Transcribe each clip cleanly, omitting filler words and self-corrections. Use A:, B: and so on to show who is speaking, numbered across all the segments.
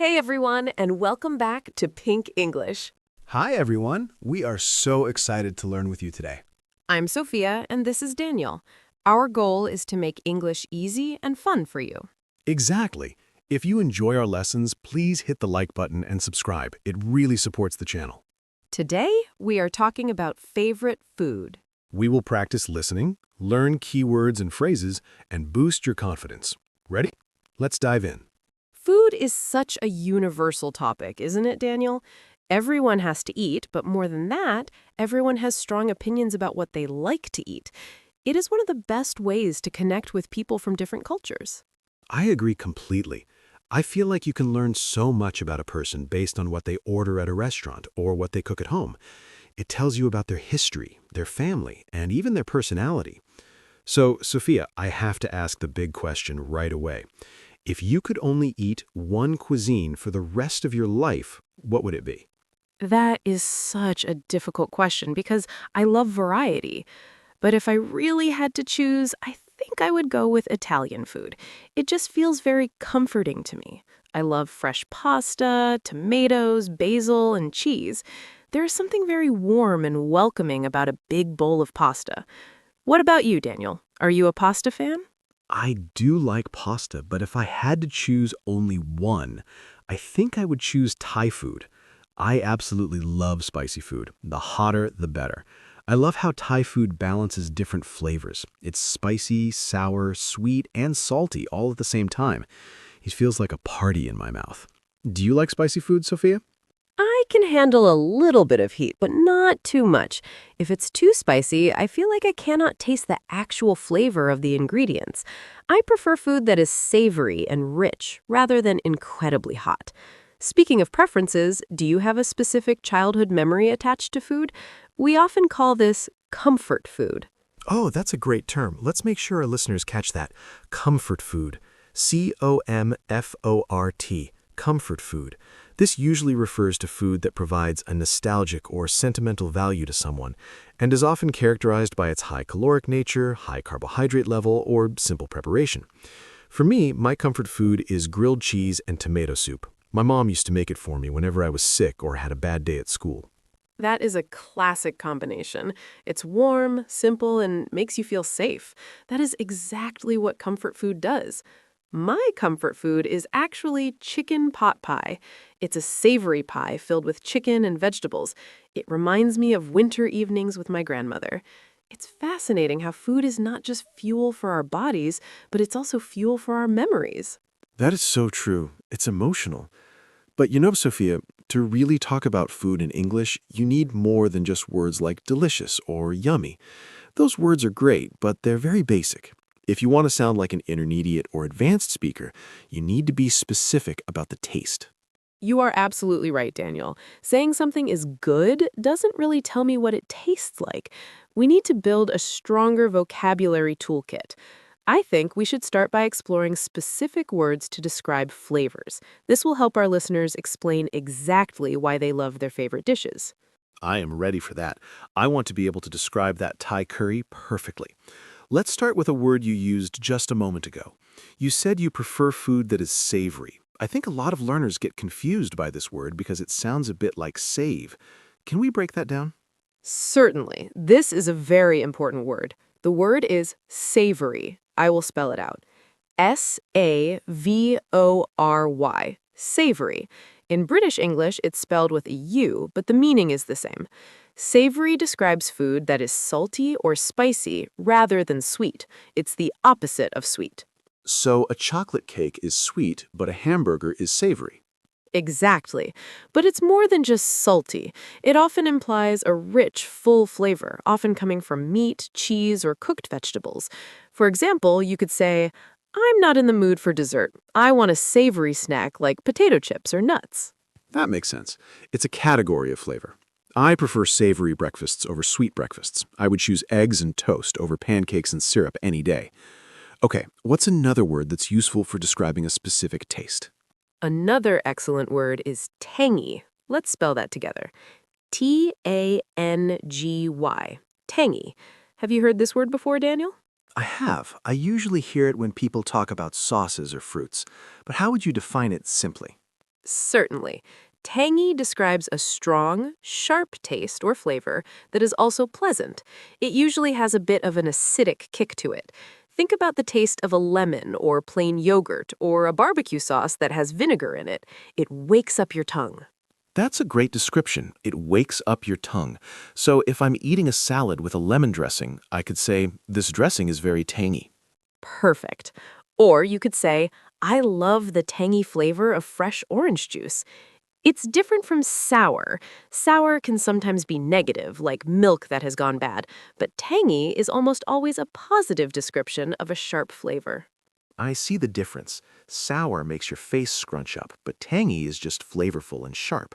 A: Hey everyone, and welcome back to Pink English.
B: Hi, everyone. We are so excited to learn with you today.
A: I'm Sophia, and this is Daniel. Our goal is to make English easy and fun for you.
B: Exactly. If you enjoy our lessons, please hit the like button and subscribe. It really supports the channel.
A: Today, we are talking about favorite food.
B: We will practice listening, learn keywords and phrases, and boost your confidence. Ready? Let's dive in.
A: Food is such a universal topic, isn't it, Daniel? Everyone has to eat, but more than that, everyone has strong opinions about what they like to eat. It is one of the best ways to connect with people from different cultures.
B: I agree completely. I feel like you can learn so much about a person based on what they order at a restaurant or what they cook at home. It tells you about their history, their family, and even their personality. So, Sophia, I have to ask the big question right away. If you could only eat one cuisine for the rest of your life, what would it be?
A: That is such a difficult question because I love variety. But if I really had to choose, I think I would go with Italian food. It just feels very comforting to me. I love fresh pasta, tomatoes, basil, and cheese. There is something very warm and welcoming about a big bowl of pasta. What about you, Daniel? Are you a pasta fan?
B: I do like pasta, but if I had to choose only one, I think I would choose Thai food. I absolutely love spicy food. The hotter, the better. I love how Thai food balances different flavors. It's spicy, sour, sweet, and salty all at the same time. It feels like a party in my mouth. Do you like spicy food, Sophia?
A: I can handle a little bit of heat, but not too much. If it's too spicy, I feel like I cannot taste the actual flavor of the ingredients. I prefer food that is savory and rich, rather than incredibly hot. Speaking of preferences, do you have a specific childhood memory attached to food? We often call this comfort food.
B: Oh, that's a great term. Let's make sure our listeners catch that. Comfort food. C-O-M-F-O-R-T. Comfort food. This usually refers to food that provides a nostalgic or sentimental value to someone, and is often characterized by its high caloric nature, high carbohydrate level, or simple preparation. For me, my comfort food is grilled cheese and tomato soup. My mom used to make it for me whenever I was sick or had a bad day at school.
A: That is a classic combination. It's warm, simple, and makes you feel safe. That is exactly what comfort food does. My comfort food is actually chicken pot pie. It's a savory pie filled with chicken and vegetables. It reminds me of winter evenings with my grandmother. It's fascinating how food is not just fuel for our bodies, but it's also fuel for our memories.
B: That is so true. It's emotional. But you know, Sophia, to really talk about food in English, you need more than just words like delicious or yummy. Those words are great, but they're very basic. If you want to sound like an intermediate or advanced speaker, you need to be specific about the taste.
A: You are absolutely right, Daniel. Saying something is good doesn't really tell me what it tastes like. We need to build a stronger vocabulary toolkit. I think we should start by exploring specific words to describe flavors. This will help our listeners explain exactly why they love their favorite dishes.
B: I am ready for that. I want to be able to describe that Thai curry perfectly. Let's start with a word you used just a moment ago. You said you prefer food that is savory. I think a lot of learners get confused by this word because it sounds a bit like save. Can we break that down?
A: Certainly, this is a very important word. The word is savory. I will spell it out. Savory. Savory. In British English, it's spelled with a U, but the meaning is the same. Savory describes food that is salty or spicy rather than sweet. It's the opposite of sweet.
B: So a chocolate cake is sweet, but a hamburger is savory.
A: Exactly. But it's more than just salty. It often implies a rich, full flavor, often coming from meat, cheese, or cooked vegetables. For example, you could say, I'm not in the mood for dessert. I want a savory snack like potato chips or nuts.
B: That makes sense. It's a category of flavor. I prefer savory breakfasts over sweet breakfasts. I would choose eggs and toast over pancakes and syrup any day. Okay, what's another word that's useful for describing a specific taste?
A: Another excellent word is tangy. Let's spell that together. Tangy. Tangy. Have you heard this word before, Daniel?
B: I have. I usually hear it when people talk about sauces or fruits. But how would you define it simply?
A: Certainly. Tangy describes a strong, sharp taste or flavor that is also pleasant. It usually has a bit of an acidic kick to it. Think about the taste of a lemon or plain yogurt or a barbecue sauce that has vinegar in it. It wakes up your tongue.
C: That's a great description. It wakes up your tongue. So if I'm eating a salad with a lemon dressing, I could say, this dressing is very tangy.
A: Perfect. Or you could say, I love the tangy flavor of fresh orange juice. It's different from sour. Sour can sometimes be negative, like milk that has gone bad, but tangy is almost always a positive description of a sharp flavor.
C: I see the difference. Sour makes your face scrunch up, but tangy is just flavorful and sharp.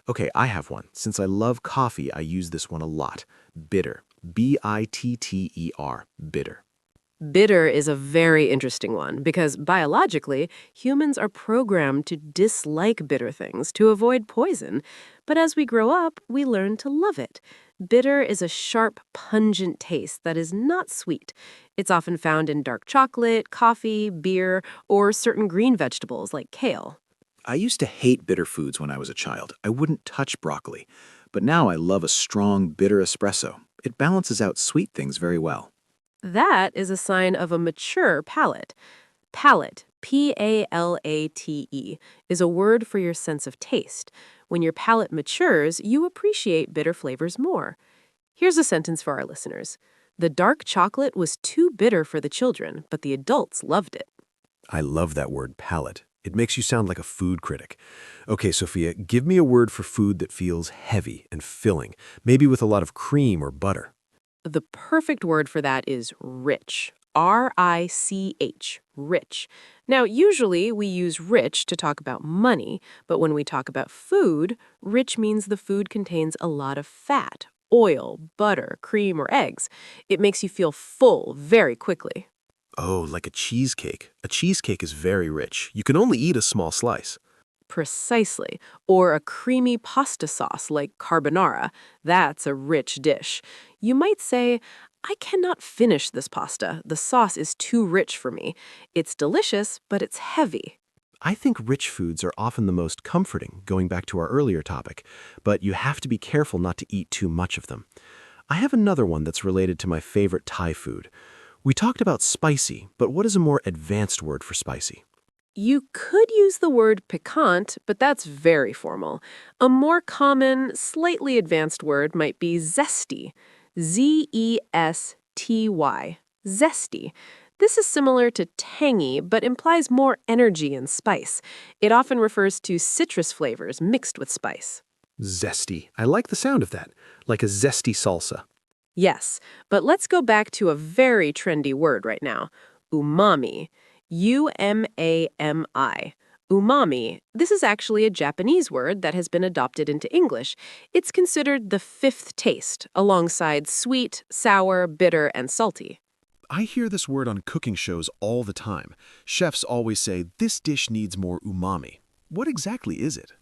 C: Okay, I have one. Since I love coffee, I use this one a lot. Bitter. Bitter. Bitter.
A: Bitter is a very interesting one because biologically, humans are programmed to dislike bitter things to avoid poison. But as we grow up, we learn to love it. Bitter is a sharp, pungent taste that is not sweet. It's often found in dark chocolate, coffee, beer, or certain green vegetables like kale.
D: I used to hate bitter foods when I was a child. I wouldn't touch broccoli. But now I love a strong, bitter espresso. It balances out sweet things very well.
A: That is a sign of a mature palate. Palate, P-A-L-A-T-E, is a word for your sense of taste. When your palate matures, you appreciate bitter flavors more. Here's a sentence for our listeners. The dark chocolate was too bitter for the children, but the adults loved it.
B: I love that word, palate. It makes you sound like a food critic. Okay, Sophia, give me a word for food that feels heavy and filling, maybe with a lot of cream or butter.
A: The perfect word for that is rich. R-I-C-H, rich. Now, usually we use rich to talk about money, but when we talk about food, rich means the food contains a lot of fat, oil, butter, cream, or eggs. It makes you feel full very quickly.
C: Oh, like a cheesecake. A cheesecake is very rich. You can only eat a small slice.
A: Precisely. Or a creamy pasta sauce like carbonara. That's a rich dish. You might say, I cannot finish this pasta. The sauce is too rich for me. It's delicious, but it's heavy.
C: I think rich foods are often the most comforting, going back to our earlier topic, but you have to be careful not to eat too much of them. I have another one that's related to my favorite Thai food. We talked about spicy, but what is a more advanced word for spicy?
A: You could use the word piquant, but that's very formal. A more common, slightly advanced word might be zesty. Z-E-S-T-Y. Zesty. This is similar to tangy, but implies more energy and spice. It often refers to citrus flavors mixed with spice.
C: Zesty. I like the sound of that, like a zesty salsa.
A: Yes, but let's go back to a very trendy word right now. Umami. U-M-A-M-I. Umami. This is actually a Japanese word that has been adopted into English. It's considered the fifth taste, alongside sweet, sour, bitter, and salty.
C: I hear this word on cooking shows all the time. Chefs always say, this dish needs more umami. What exactly is it?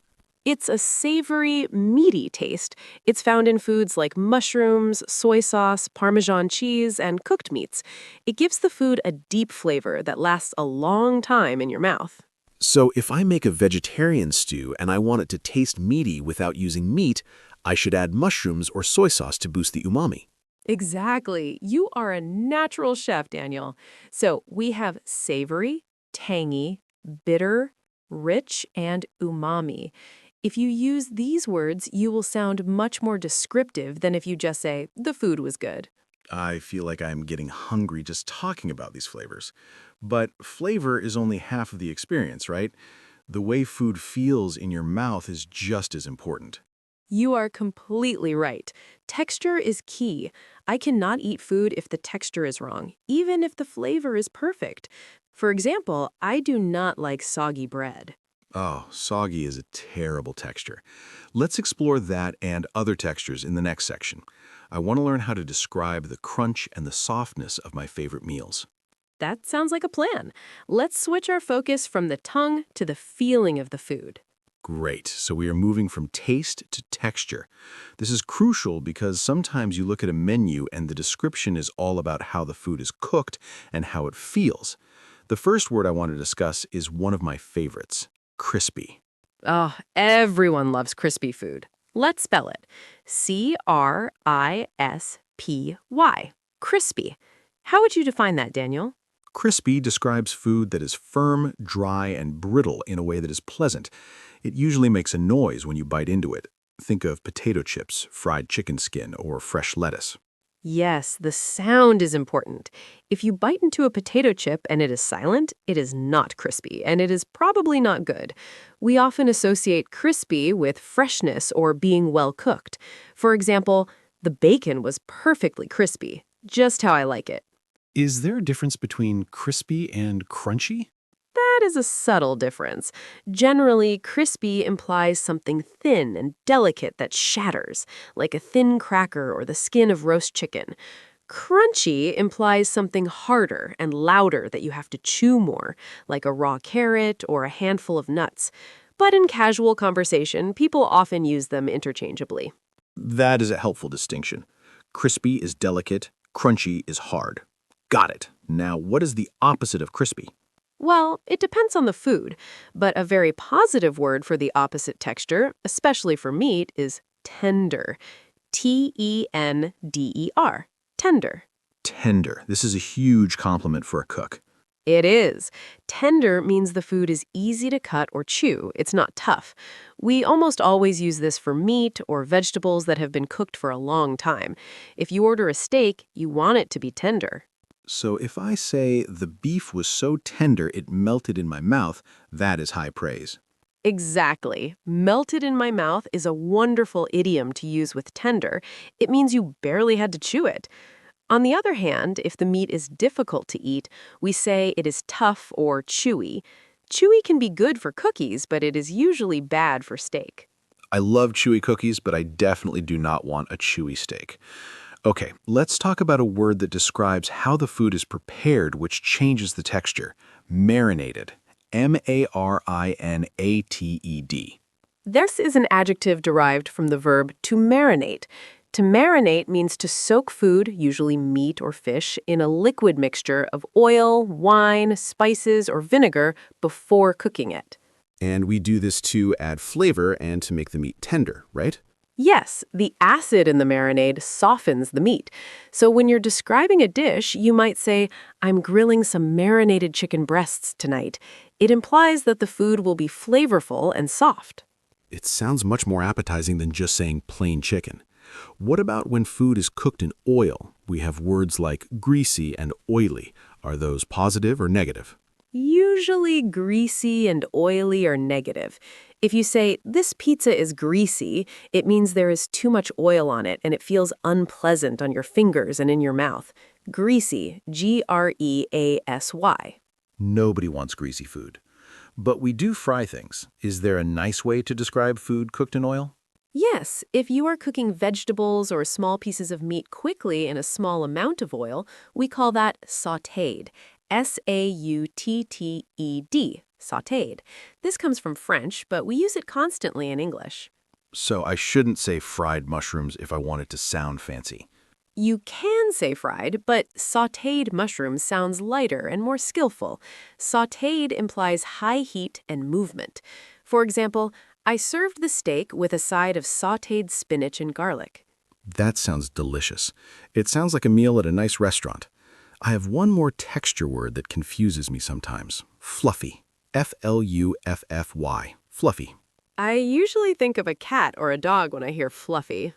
A: It's a savory, meaty taste. It's found in foods like mushrooms, soy sauce, Parmesan cheese, and cooked meats. It gives the food a deep flavor that lasts a long time in your mouth.
C: So if I make a vegetarian stew and I want it to taste meaty without using meat, I should add mushrooms or soy sauce to boost the umami.
A: Exactly. You are a natural chef, Daniel. So we have savory, tangy, bitter, rich, and umami. If you use these words, you will sound much more descriptive than if you just say, the food was good.
C: I feel like I'm getting hungry just talking about these flavors. But flavor is only half of the experience, right? The way food feels in your mouth is just as important.
A: You are completely right. Texture is key. I cannot eat food if the texture is wrong, even if the flavor is perfect. For example, I do not like soggy bread.
C: Oh, soggy is a terrible texture. Let's explore that and other textures in the next section. I want to learn how to describe the crunch and the softness of my favorite meals.
A: That sounds like a plan. Let's switch our focus from the tongue to the feeling of the food.
C: Great. So we are moving from taste to texture. This is crucial because sometimes you look at a menu and the description is all about how the food is cooked and how it feels. The first word I want to discuss is one of my favorites, crispy.
A: Oh, everyone loves crispy food. Let's spell it. Crispy. Crispy. How would you define that, Daniel?
C: Crispy describes food that is firm, dry, and brittle in a way that is pleasant. It usually makes a noise when you bite into it. Think of potato chips, fried chicken skin, or fresh lettuce.
A: Yes, the sound is important. If you bite into a potato chip and it is silent, it is not crispy, and it is probably not good. We often associate crispy with freshness or being well cooked. For example, the bacon was perfectly crispy, just how I like it.
C: Is there a difference between crispy and crunchy?
A: That is a subtle difference. Generally, crispy implies something thin and delicate that shatters, like a thin cracker or the skin of roast chicken. Crunchy implies something harder and louder that you have to chew more, like a raw carrot or a handful of nuts. But in casual conversation, people often use them interchangeably.
C: That is a helpful distinction. Crispy is delicate, crunchy is hard. Got it. Now, what is the opposite of crispy?
A: Well, it depends on the food, but a very positive word for the opposite texture, especially for meat, is tender. Tender. Tender.
C: Tender. This is a huge compliment for a cook.
A: It is. Tender means the food is easy to cut or chew. It's not tough. We almost always use this for meat or vegetables that have been cooked for a long time. If you order a steak, you want it to be tender.
C: So if I say the beef was so tender it melted in my mouth, that is high praise.
A: Exactly. Melted in my mouth is a wonderful idiom to use with tender. It means you barely had to chew it. On the other hand, if the meat is difficult to eat, we say it is tough or chewy. Chewy can be good for cookies, but it is usually bad for steak.
C: I love chewy cookies, but I definitely do not want a chewy steak. Okay, let's talk about a word that describes how the food is prepared, which changes the texture. Marinated. M-A-R-I-N-A-T-E-D.
A: This is an adjective derived from the verb to marinate. To marinate means to soak food, usually meat or fish, in a liquid mixture of oil, wine, spices, or vinegar before cooking it.
C: And we do this to add flavor and to make the meat tender, right?
A: Yes, the acid in the marinade softens the meat. So when you're describing a dish, you might say, "I'm grilling some marinated chicken breasts tonight." It implies that the food will be flavorful and soft.
C: It sounds much more appetizing than just saying plain chicken. What about when food is cooked in oil? We have words like greasy and oily. Are those positive or negative?
A: Usually greasy and oily are negative. If you say, "This pizza is greasy," it means there is too much oil on it and it feels unpleasant on your fingers and in your mouth. Greasy, Greasy.
C: Nobody wants greasy food. But we do fry things. Is there a nice way to describe food cooked in oil?
A: Yes, if you are cooking vegetables or small pieces of meat quickly in a small amount of oil, we call that sautéed. Sautted. Sautéed. This comes from French, but we use it constantly in English.
C: So I shouldn't say fried mushrooms if I want it to sound fancy.
A: You can say fried, but sautéed mushrooms sounds lighter and more skillful. Sautéed implies high heat and movement. For example, I served the steak with a side of sautéed spinach and garlic.
C: That sounds delicious. It sounds like a meal at a nice restaurant. I have one more texture word that confuses me sometimes. Fluffy. F-L-U-F-F-Y. Fluffy.
A: I usually think of a cat or a dog when I hear fluffy.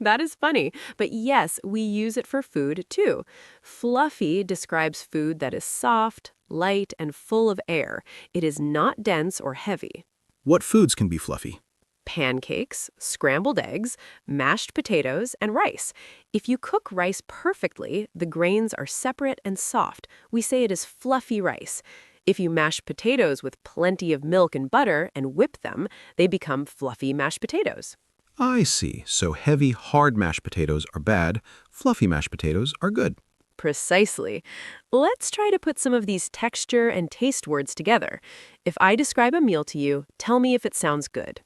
A: That is funny, but yes, we use it for food too. Fluffy describes food that is soft, light, and full of air. It is not dense or heavy.
C: What foods can be fluffy?
A: Pancakes, scrambled eggs, mashed potatoes, and rice. If you cook rice perfectly, the grains are separate and soft. We say it is fluffy rice. If you mash potatoes with plenty of milk and butter and whip them, they become fluffy mashed potatoes.
C: I see. So heavy, hard mashed potatoes are bad. Fluffy mashed potatoes are good.
A: Precisely. Let's try to put some of these texture and taste words together. If I describe a meal to you, tell me if it sounds good.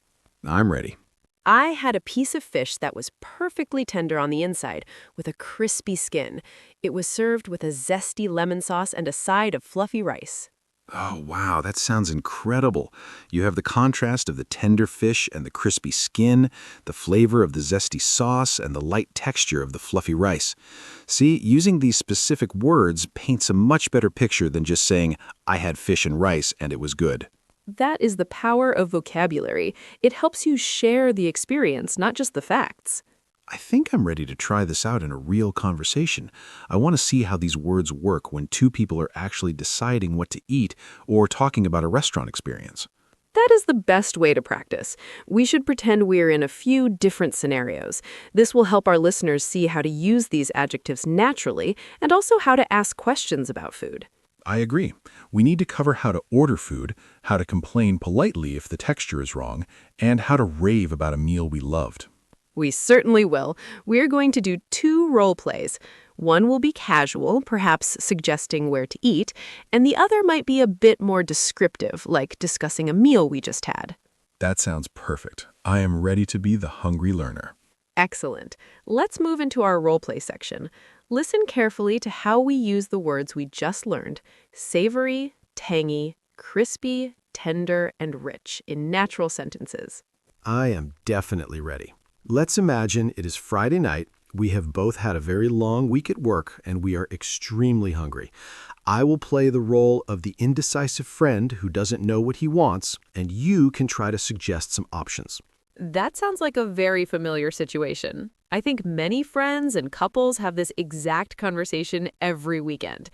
C: I'm ready.
A: I had a piece of fish that was perfectly tender on the inside, with a crispy skin. It was served with a zesty lemon sauce and a side of fluffy rice.
E: Oh, wow, that sounds incredible. You have the contrast of the tender fish and the crispy skin, the flavor of the zesty sauce, and the light texture of the fluffy rice. See, using these specific words paints a much better picture than just saying, I had fish and rice and it was good.
A: That is the power of vocabulary. It helps you share the experience, not just the facts.
E: I think I'm ready to try this out in a real conversation. I want to see how these words work when two people are actually deciding what to eat or talking about a restaurant experience.
A: That is the best way to practice. We should pretend we're in a few different scenarios. This will help our listeners see how to use these adjectives naturally and also how to ask questions about food.
E: I agree. We need to cover how to order food, how to complain politely if the texture is wrong, and how to rave about a meal we loved.
A: We certainly will. We're going to do 2 role plays. One will be casual, perhaps suggesting where to eat, and the other might be a bit more descriptive, like discussing a meal we just had.
E: That sounds perfect. I am ready to be the hungry learner.
A: Excellent. Let's move into our role play section. Listen carefully to how we use the words we just learned: savory, tangy, crispy, tender, and rich in natural sentences.
B: I am definitely ready. Let's imagine it is Friday night. We have both had a very long week at work, and we are extremely hungry. I will play the role of the indecisive friend who doesn't know what he wants, and you can try to suggest some options.
A: That sounds like a very familiar situation. I think many friends and couples have this exact conversation every weekend.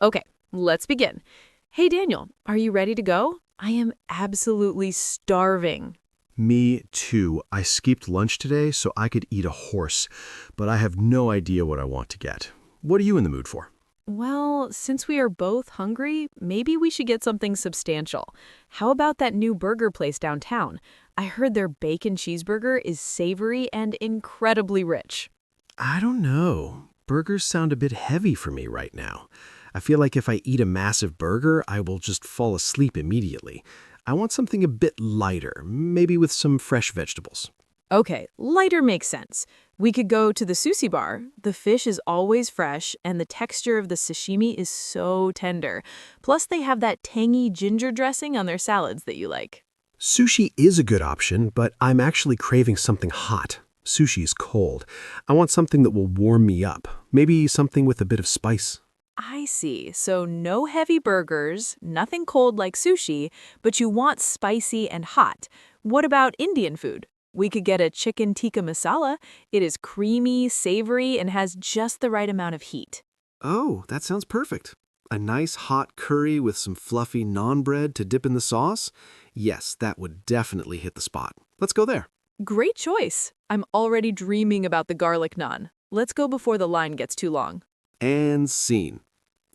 A: Okay, let's begin. Hey, Daniel, are you ready to go? I am absolutely starving.
B: Me too. I skipped lunch today so I could eat a horse, but I have no idea what I want to get. What are you in the mood for?
A: Well, since we are both hungry, maybe we should get something substantial. How about that new burger place downtown? I heard their bacon cheeseburger is savory and incredibly rich.
B: I don't know. Burgers sound a bit heavy for me right now. I feel like if I eat a massive burger, I will just fall asleep immediately. I want something a bit lighter, maybe with some fresh vegetables.
A: Okay, lighter makes sense. We could go to the sushi bar. The fish is always fresh, and the texture of the sashimi is so tender. Plus, they have that tangy ginger dressing on their salads that you like.
B: Sushi is a good option, but I'm actually craving something hot. Sushi is cold. I want something that will warm me up. Maybe something with a bit of spice.
A: I see. So no heavy burgers, nothing cold like sushi, but you want spicy and hot. What about Indian food? We could get a chicken tikka masala. It is creamy, savory, and has just the right amount of heat.
B: Oh, that sounds perfect. A nice hot curry with some fluffy naan bread to dip in the sauce? Yes, that would definitely hit the spot. Let's go there.
A: Great choice. I'm already dreaming about the garlic naan. Let's go before the line gets too long.
B: And scene.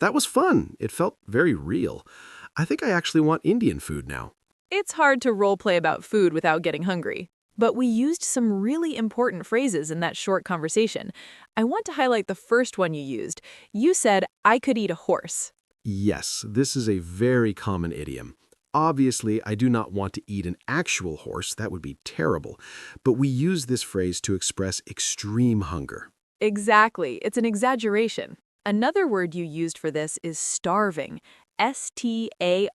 B: That was fun. It felt very real. I think I actually want Indian food now.
A: It's hard to role play about food without getting hungry. But we used some really important phrases in that short conversation. I want to highlight the first one you used. You said, I could eat a horse.
B: Yes, this is a very common idiom. Obviously, I do not want to eat an actual horse. That would be terrible. But we use this phrase to express extreme hunger.
A: Exactly. It's an exaggeration. Another word you used for this is starving. Starving.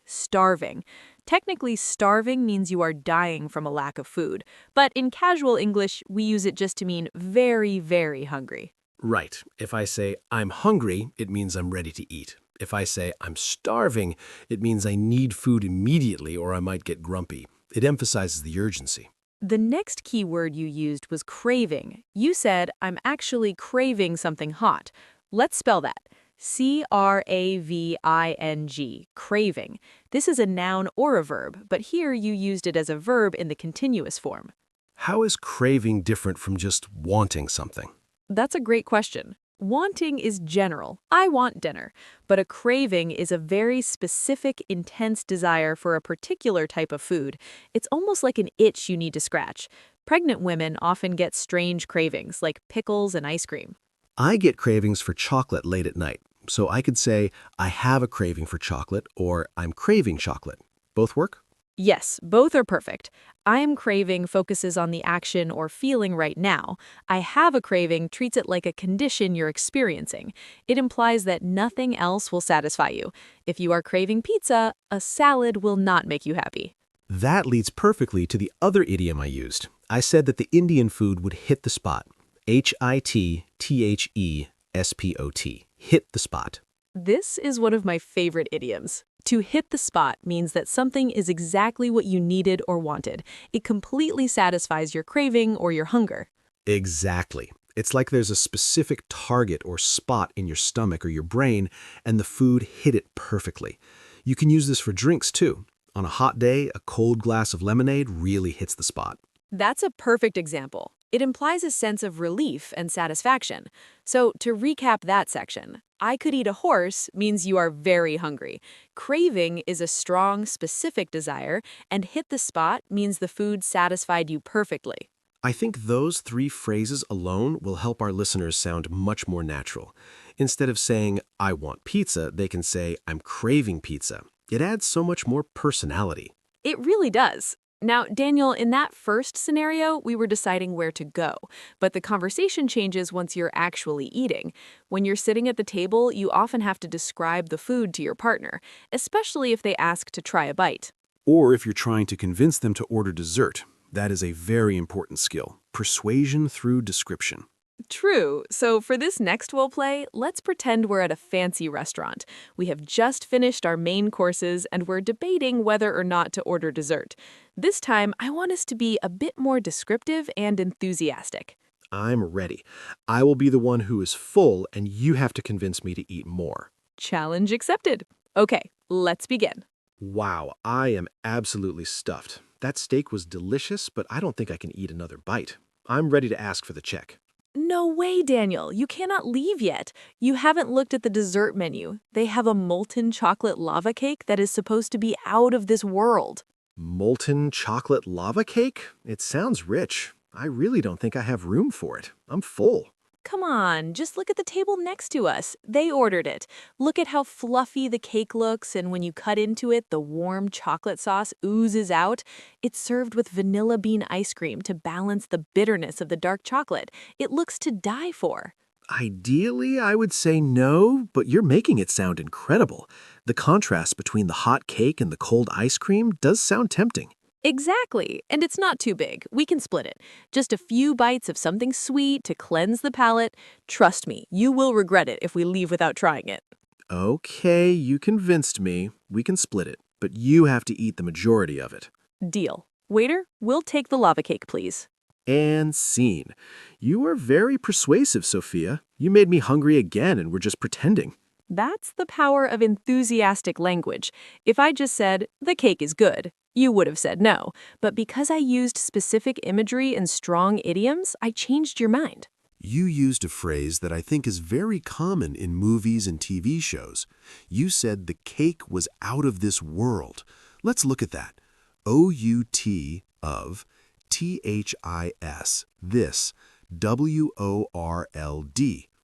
A: Starving. Technically, starving means you are dying from a lack of food. But in casual English, we use it just to mean very, very hungry.
B: Right. If I say I'm hungry, it means I'm ready to eat. If I say I'm starving, it means I need food immediately or I might get grumpy. It emphasizes the urgency.
A: The next key word you used was craving. You said, I'm actually craving something hot. Let's spell that. C-R-A-V-I-N-G, craving. This is a noun or a verb, but here you used it as a verb in the continuous form.
B: How is craving different from just wanting something?
A: That's a great question. Wanting is general. I want dinner. But a craving is a very specific, intense desire for a particular type of food. It's almost like an itch you need to scratch. Pregnant women often get strange cravings, like pickles and ice cream.
B: I get cravings for chocolate late at night. So I could say, I have a craving for chocolate or I'm craving chocolate. Both work?
F: Yes, both are perfect. I am craving focuses on the action or feeling right now. I have a craving treats it like a condition you're experiencing. It implies that nothing else will satisfy you. If you are craving pizza, a salad will not make you happy.
C: That leads perfectly to the other idiom I used. I said that the Indian food would hit the spot. HITTHESPOT. Hit the spot.
F: This is one of my favorite idioms. To hit the spot means that something is exactly what you needed or wanted. It completely satisfies your craving or your hunger.
C: Exactly. It's like there's a specific target or spot in your stomach or your brain, and the food hit it perfectly. You can use this for drinks too. On a hot day, a cold glass of lemonade really hits the spot.
F: That's a perfect example. It implies a sense of relief and satisfaction. So, to recap that section, I could eat a horse means you are very hungry. Craving is a strong, specific desire, and hit the spot means the food satisfied you perfectly.
C: I think those three phrases alone will help our listeners sound much more natural. Instead of saying, I want pizza, they can say, I'm craving pizza. It adds so much more personality.
F: It really does. Now, Daniel, in that first scenario, we were deciding where to go, but the conversation changes once you're actually eating. When you're sitting at the table, you often have to describe the food to your partner, especially if they ask to try a bite.
B: Or if you're trying to convince them to order dessert, that is a very important skill. Persuasion through description.
F: True. So for this next role play, let's pretend we're at a fancy restaurant. We have just finished our main courses and we're debating whether or not to order dessert. This time, I want us to be a bit more descriptive and enthusiastic.
C: I'm ready. I will be the one who is full, and you have to convince me to eat more.
F: Challenge accepted. Okay, let's begin.
C: Wow, I am absolutely stuffed. That steak was delicious, but I don't think I can eat another bite. I'm ready to ask for the check.
F: No way, Daniel. You cannot leave yet. You haven't looked at the dessert menu. They have a molten chocolate lava cake that is supposed to be out of this world.
C: Molten chocolate lava cake? It sounds rich. I really don't think I have room for it. I'm full.
F: Come on, just look at the table next to us. They ordered it. Look at how fluffy the cake looks, and when you cut into it, the warm chocolate sauce oozes out. It's served with vanilla bean ice cream to balance the bitterness of the dark chocolate. It looks to die for.
C: Ideally, I would say no, but you're making it sound incredible. The contrast between the hot cake and the cold ice cream does sound tempting.
F: Exactly, and it's not too big. We can split it. Just a few bites of something sweet to cleanse the palate. Trust me, you will regret it if we leave without trying it.
C: Okay, you convinced me. We can split it, but you have to eat the majority of it.
F: Deal. Waiter, we'll take the lava cake, please.
C: And scene. You are very persuasive, Sophia. You made me hungry again and we're just pretending.
F: That's the power of enthusiastic language. If I just said, the cake is good, you would have said no. But because I used specific imagery and strong idioms, I changed your mind.
E: You used a phrase that I think is very common in movies and TV shows. You said the cake was out of this world. Let's look at that. O-U-T of T-H-I-S, this, W-O-R-L-D,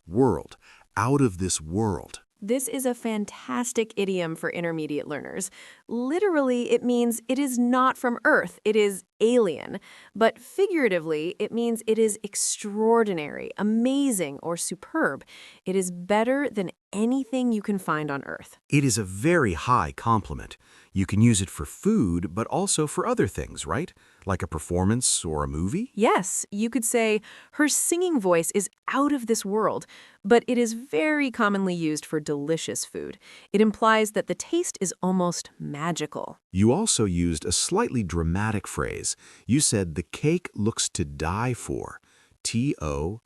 E: world, out of this world.
A: This is a fantastic idiom for intermediate learners. Literally, it means it is not from Earth, it is alien. But figuratively, it means it is extraordinary, amazing, or superb. It is better than anything you can find on Earth.
E: It is a very high compliment. You can use it for food, but also for other things, right? Like a performance or a movie?
A: Yes, you could say her singing voice is out of this world, but it is very commonly used for delicious food. It implies that the taste is almost magical.
E: You also used a slightly dramatic phrase. You said the cake looks to die for. T-O-D-I-E-F-O-R.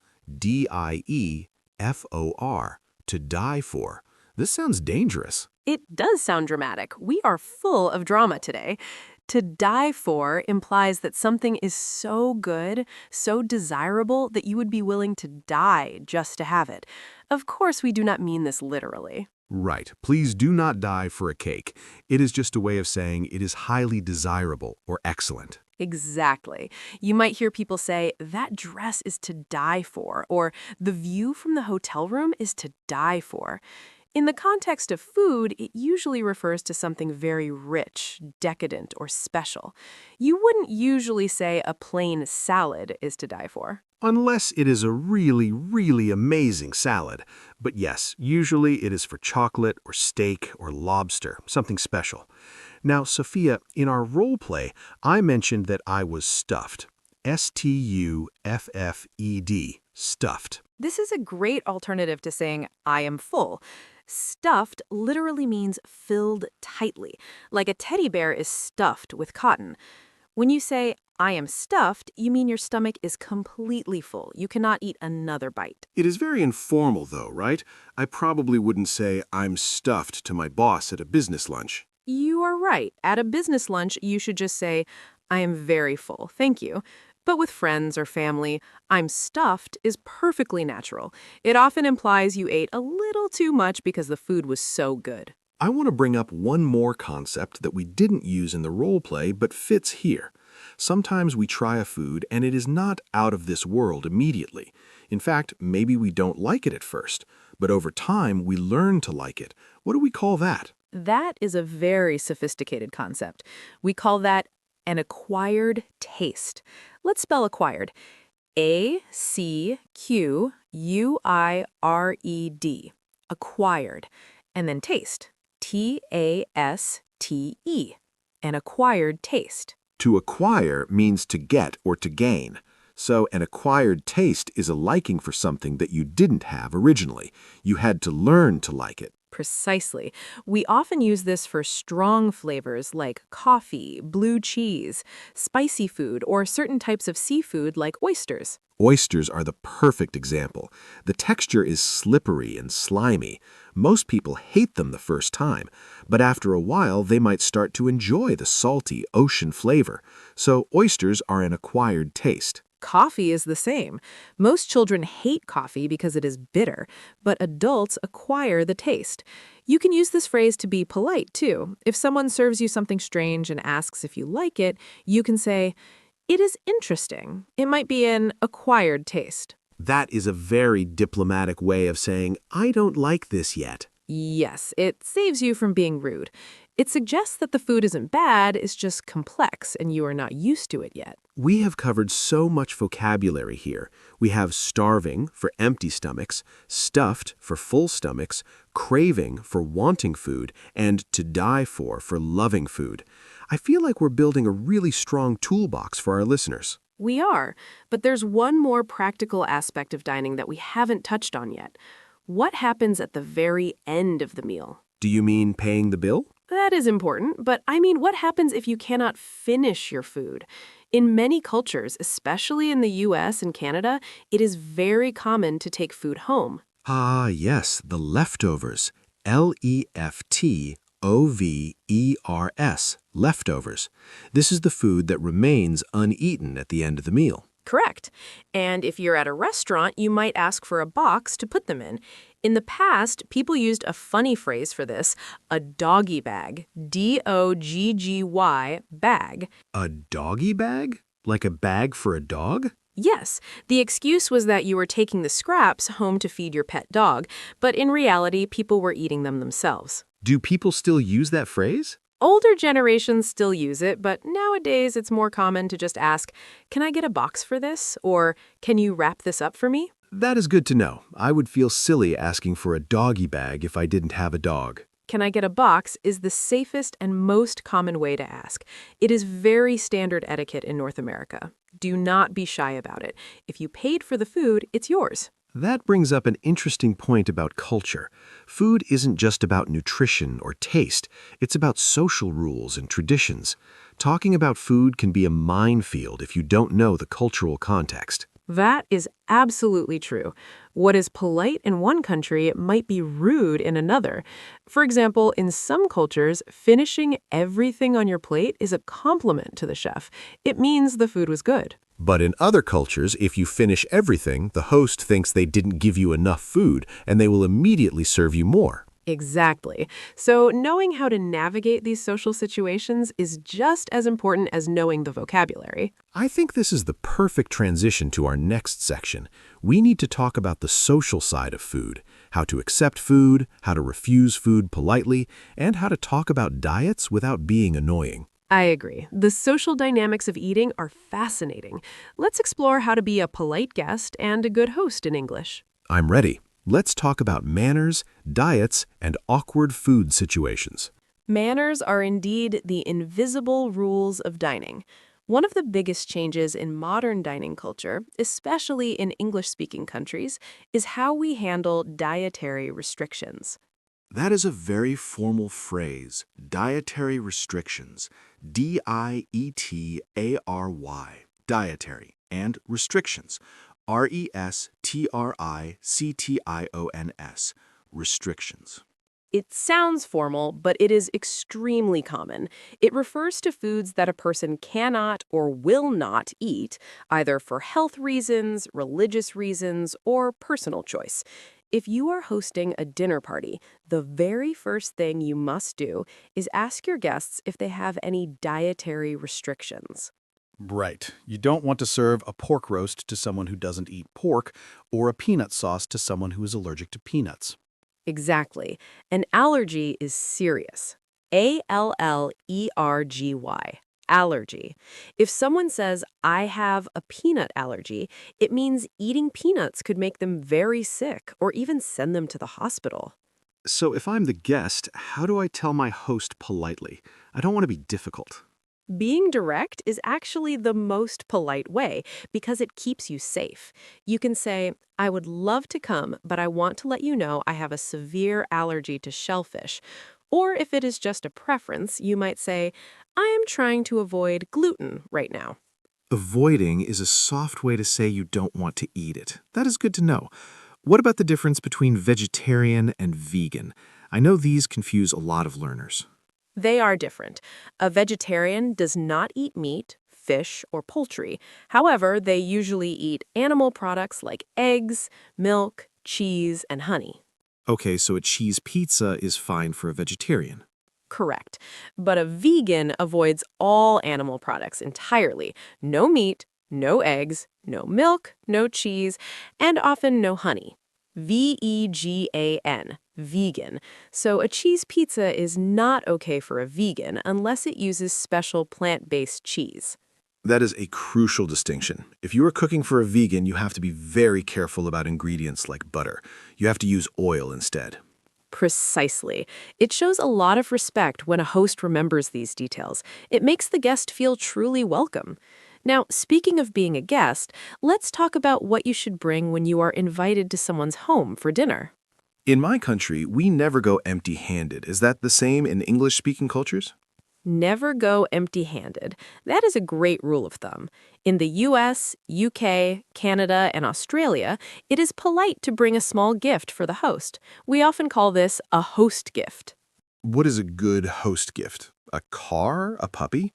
E: To die for. This sounds dangerous.
A: It does sound dramatic. We are full of drama today. To die for implies that something is so good, so desirable, that you would be willing to die just to have it. Of course, we do not mean this literally.
E: Right. Please do not die for a cake. It is just a way of saying it is highly desirable or excellent.
A: Exactly. You might hear people say, that dress is to die for, or the view from the hotel room is to die for. In the context of food, it usually refers to something very rich, decadent, or special. You wouldn't usually say a plain salad is to die for.
E: Unless it is a really, really amazing salad. But yes, usually it is for chocolate or steak or lobster, something special. Now, Sophia, in our role play, I mentioned that I was stuffed. S-T-U-F-F-E-D, stuffed.
F: This is a great alternative to saying, I am full. Stuffed literally means filled tightly, like a teddy bear is stuffed with cotton. When you say, I am stuffed, you mean your stomach is completely full. You cannot eat another bite.
C: It is very informal, though, right? I probably wouldn't say I'm stuffed to my boss at a business lunch.
A: You are right. At a business lunch, you should just say, I am very full, thank you. But with friends or family, I'm stuffed is perfectly natural. It often implies you ate a little too much because the food was so good.
C: I want to bring up one more concept that we didn't use in the role play but fits here. Sometimes we try a food and it is not out of this world immediately. In fact, maybe we don't like it at first, but over time we learn to like it. What do we call that?
F: That is a very sophisticated concept. We call that an acquired taste. Let's spell acquired. A-C-Q-U-I-R-E-D. Acquired. And then taste. T-A-S-T-E. An acquired taste.
C: To acquire means to get or to gain. So an acquired taste is a liking for something that you didn't have originally. You had to learn to like it.
F: Precisely. We often use this for strong flavors like coffee, blue cheese, spicy food, or certain types of seafood like oysters.
C: Oysters are the perfect example. The texture is slippery and slimy. Most people hate them the first time, but after a while they might start to enjoy the salty ocean flavor. So oysters are an acquired taste.
F: Coffee is the same. Most children hate coffee because it is bitter, but adults acquire the taste. You can use this phrase to be polite, too. If someone serves you something strange and asks if you like it, you can say, it is interesting. It might be an acquired taste.
C: That is a very diplomatic way of saying, I don't like this yet.
F: Yes, it saves you from being rude. It suggests that the food isn't bad, it's just complex and you are not used to it yet.
C: We have covered so much vocabulary here. We have starving for empty stomachs, stuffed for full stomachs, craving for wanting food, and to die for loving food. I feel like we're building a really strong toolbox for our listeners.
A: We are, but there's one more practical aspect of dining that we haven't touched on yet. What happens at the very end of the meal?
C: Do you mean paying the bill?
A: That is important, but I mean, what happens if you cannot finish your food? In many cultures, especially in the US and Canada, it is very common to take food home.
C: Ah, yes, the leftovers. L-E-F-T-O-V-E-R-S, leftovers. This is the food that remains uneaten at the end of the meal.
A: Correct. And if you're at a restaurant, you might ask for a box to put them in. In the past, people used a funny phrase for this, a doggy bag, D-O-G-G-Y, bag.
C: A doggy bag? Like a bag for a dog?
A: Yes, the excuse was that you were taking the scraps home to feed your pet dog, but in reality, people were eating them themselves.
C: Do people still use that phrase?
A: Older generations still use it, but nowadays it's more common to just ask, can I get a box for this? Or can you wrap this up for me?
C: That is good to know. I would feel silly asking for a doggy bag if I didn't have a dog.
A: Can I get a box is the safest and most common way to ask. It is very standard etiquette in North America. Do not be shy about it. If you paid for the food, it's yours.
C: That brings up an interesting point about culture. Food isn't just about nutrition or taste. It's about social rules and traditions. Talking about food can be a minefield if you don't know the cultural context.
A: That is absolutely true. What is polite in one country might be rude in another. For example, in some cultures, finishing everything on your plate is a compliment to the chef. It means the food was good.
C: But in other cultures, if you finish everything, the host thinks they didn't give you enough food, and they will immediately serve you more.
A: Exactly. So knowing how to navigate these social situations is just as important as knowing the vocabulary.
C: I think this is the perfect transition to our next section. We need to talk about the social side of food, how to accept food, how to refuse food politely, and how to talk about diets without being annoying.
A: I agree. The social dynamics of eating are fascinating. Let's explore how to be a polite guest and a good host in English.
C: I'm ready. Let's talk about manners, diets, and awkward food situations.
A: Manners are indeed the invisible rules of dining. One of the biggest changes in modern dining culture, especially in English-speaking countries, is how we handle dietary restrictions.
C: That is a very formal phrase, dietary restrictions, D-I-E-T-A-R-Y, dietary, and restrictions, R-E-S-T-R-I-C-T-I-O-N-S, restrictions.
A: It sounds formal, but it is extremely common. It refers to foods that a person cannot or will not eat, either for health reasons, religious reasons, or personal choice. If you are hosting a dinner party, the very first thing you must do is ask your guests if they have any dietary restrictions.
B: Right. You don't want to serve a pork roast to someone who doesn't eat pork or a peanut sauce to someone who is allergic to peanuts.
A: Exactly. An allergy is serious. A-L-L-E-R-G-Y. Allergy. If someone says, I have a peanut allergy, it means eating peanuts could make them very sick or even send them to the hospital.
C: So if I'm the guest, how do I tell my host politely? I don't want to be difficult.
A: Being direct is actually the most polite way because it keeps you safe. You can say, I would love to come, but I want to let you know I have a severe allergy to shellfish. Or if it is just a preference, you might say, I am trying to avoid gluten right now.
C: Avoiding is a soft way to say you don't want to eat it. That is good to know. What about the difference between vegetarian and vegan? I know these confuse a lot of learners.
A: They are different. A vegetarian does not eat meat, fish, or poultry. However, they usually eat animal products like eggs, milk, cheese, and honey.
C: Okay, so a cheese pizza is fine for a vegetarian.
A: Correct. But a vegan avoids all animal products entirely. No meat, no eggs, no milk, no cheese, and often no honey. V-E-G-A-N, vegan. So a cheese pizza is not okay for a vegan unless it uses special plant-based cheese.
C: That is a crucial distinction. If you are cooking for a vegan, you have to be very careful about ingredients like butter. You have to use oil instead.
A: Precisely. It shows a lot of respect when a host remembers these details. It makes the guest feel truly welcome. Now, speaking of being a guest, let's talk about what you should bring when you are invited to someone's home for dinner.
C: In my country, we never go empty-handed. Is that the same in English-speaking cultures?
A: Never go empty-handed. That is a great rule of thumb. In the US, UK, Canada, and Australia, it is polite to bring a small gift for the host. We often call this a host gift.
C: What is a good host gift? A car? A puppy?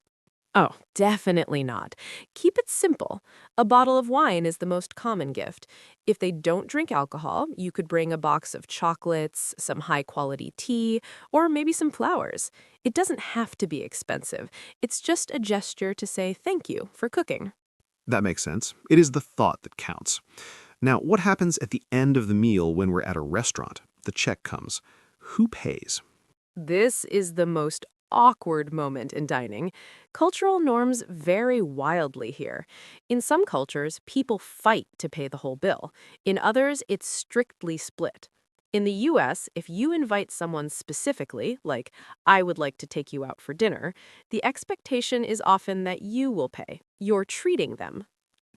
A: Oh, definitely not. Keep it simple. A bottle of wine is the most common gift. If they don't drink alcohol, you could bring a box of chocolates, some high-quality tea, or maybe some flowers. It doesn't have to be expensive. It's just a gesture to say thank you for cooking.
C: That makes sense. It is the thought that counts. Now, what happens at the end of the meal when we're at a restaurant? The check comes. Who pays?
A: This is the most awkward moment in dining. Cultural norms vary wildly here. In some cultures, people fight to pay the whole bill. In others, it's strictly split. In the US, if you invite someone specifically, like, I would like to take you out for dinner, the expectation is often that you will pay. You're treating them.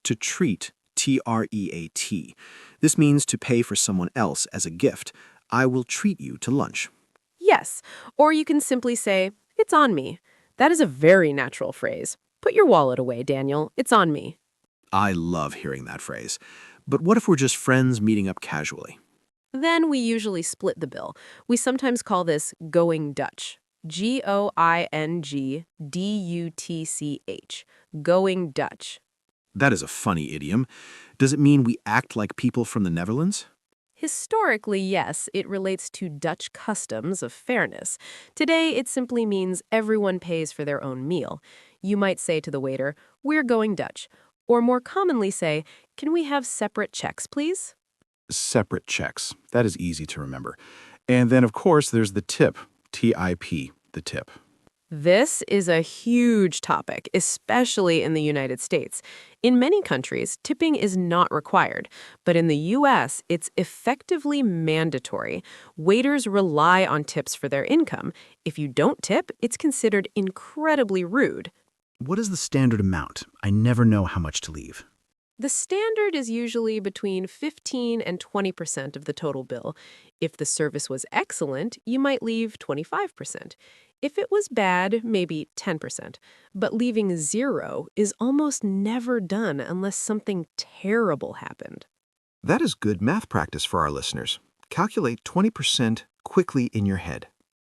C: To treat, T-R-E-A-T. This means to pay for someone else as a gift. I will treat you to lunch.
A: Yes, or you can simply say, it's on me. That is a very natural phrase. Put your wallet away, Daniel. It's on me.
C: I love hearing that phrase. But what if we're just friends meeting up casually?
A: Then we usually split the bill. We sometimes call this going Dutch. G-O-I-N-G-D-U-T-C-H. Going Dutch.
C: That is a funny idiom. Does it mean we act like people from the Netherlands?
A: Historically, yes, it relates to Dutch customs of fairness. Today, it simply means everyone pays for their own meal. You might say to the waiter, "We're going Dutch." Or more commonly say, "Can we have separate checks, please?"
E: Separate checks. That is easy to remember. And then, of course, there's the tip. TIP, the tip.
A: This is a huge topic, especially in the United States. In many countries, tipping is not required, but in the U.S., it's effectively mandatory. Waiters rely on tips for their income. If you don't tip, it's considered incredibly rude.
B: What is the standard amount? I never know how much to leave.
A: The standard is usually between 15 and 20% of the total bill. If the service was excellent, you might leave 25%. If it was bad, maybe 10%. But leaving zero is almost never done unless something terrible happened.
C: That is good math practice for our listeners. Calculate 20% quickly in your head.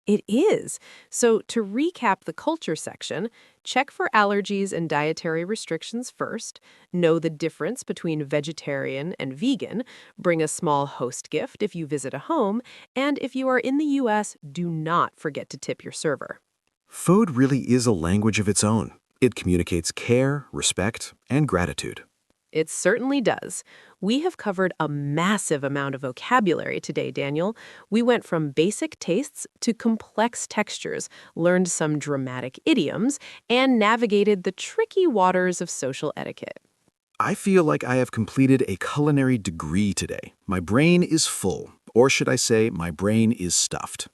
A: It is. So to recap the culture section, check for allergies and dietary restrictions first, know the difference between vegetarian and vegan, bring a small host gift if you visit a home, and if you are in the U.S., do not forget to tip your server.
C: Food really is a language of its own. It communicates care, respect, and gratitude.
A: It certainly does. We have covered a massive amount of vocabulary today, Daniel. We went from basic tastes to complex textures, learned some dramatic idioms, and navigated the tricky waters of social etiquette.
C: I feel like I have completed a culinary degree today. My brain is full, or should I say, my brain is stuffed.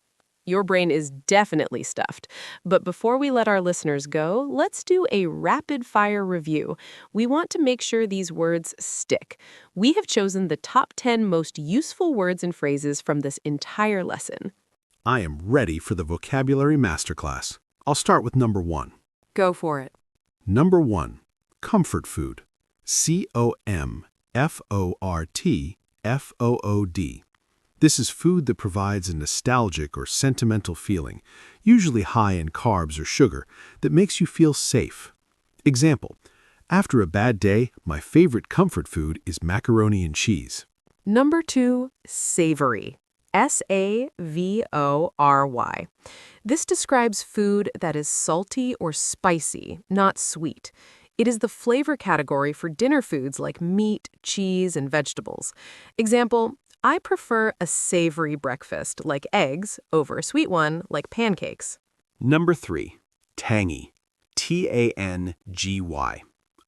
A: Your brain is definitely stuffed. But before we let our listeners go, let's do a rapid-fire review. We want to make sure these words stick. We have chosen the top 10 most useful words and phrases from this entire lesson.
B: I am ready for the vocabulary masterclass. I'll start with number 1.
A: Go for it.
B: Number 1. Comfort food. COMFORTFOOD. This is food that provides a nostalgic or sentimental feeling, usually high in carbs or sugar, that makes you feel safe. Example, after a bad day, my favorite comfort food is macaroni and cheese.
A: Number 2, savory. SAVORY. This describes food that is salty or spicy, not sweet. It is the flavor category for dinner foods like meat, cheese, and vegetables. Example, I prefer a savory breakfast like eggs over a sweet one like pancakes.
B: Number 3. Tangy. TANGY.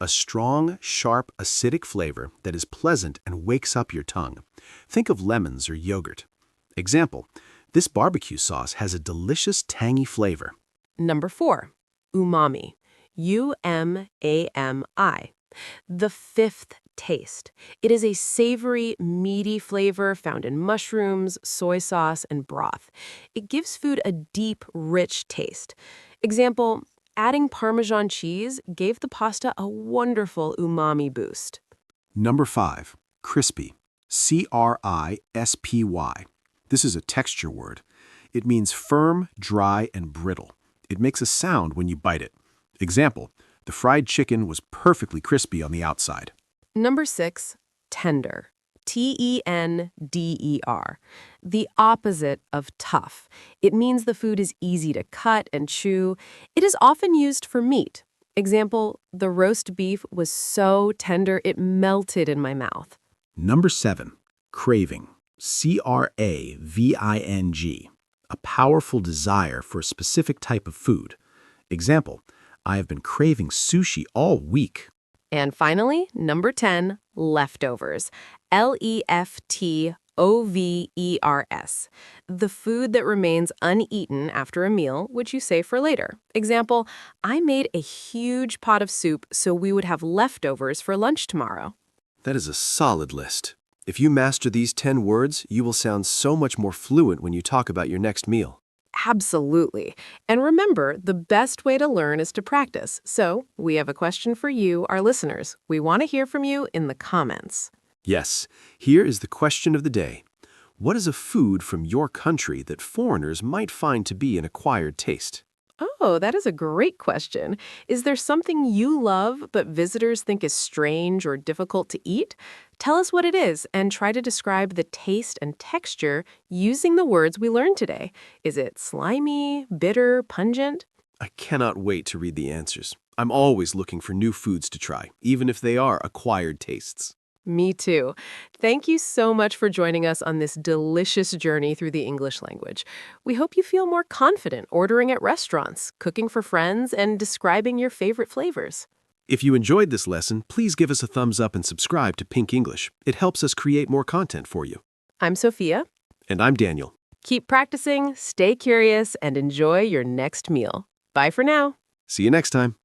B: A strong, sharp, acidic flavor that is pleasant and wakes up your tongue. Think of lemons or yogurt. Example, this barbecue sauce has a delicious tangy flavor.
A: Number 4. Umami. UMAMI. The fifth taste. It is a savory, meaty flavor found in mushrooms, soy sauce, and broth. It gives food a deep, rich taste. Example, adding Parmesan cheese gave the pasta a wonderful umami boost.
B: Number 5. Crispy. CRISPY. This is a texture word. It means firm, dry, and brittle. It makes a sound when you bite it. Example, the fried chicken was perfectly crispy on the outside.
A: Number 6, tender. TENDER. The opposite of tough. It means the food is easy to cut and chew. It is often used for meat. Example, the roast beef was so tender it melted in my mouth.
B: Number 7. Craving. CRAVING. A powerful desire for a specific type of food. Example, I have been craving sushi all week.
A: And finally, number 10, leftovers. LEFTOVERS. The food that remains uneaten after a meal, which you save for later. Example, I made a huge pot of soup so we would have leftovers for lunch tomorrow.
C: That is a solid list. If you master these 10 words, you will sound so much more fluent when you talk about your next meal.
A: Absolutely. And remember, the best way to learn is to practice. So we have a question for you, our listeners. We want to hear from you in the comments.
C: Yes, here is the question of the day. What is a food from your country that foreigners might find to be an acquired taste?
A: Oh, that is a great question. Is there something you love but visitors think is strange or difficult to eat? Tell us what it is and try to describe the taste and texture using the words we learned today. Is it slimy, bitter, pungent?
B: I cannot wait to read the answers. I'm always looking for new foods to try, even if they are acquired tastes.
A: Me too. Thank you so much for joining us on this delicious journey through the English language. We hope you feel more confident ordering at restaurants, cooking for friends, and describing your favorite flavors.
B: If you enjoyed this lesson, please give us a thumbs up and subscribe to Pink English. It helps us create more content for you.
A: I'm Sophia.
B: And I'm Daniel.
A: Keep practicing, stay curious, and enjoy your next meal. Bye for now.
B: See you next time.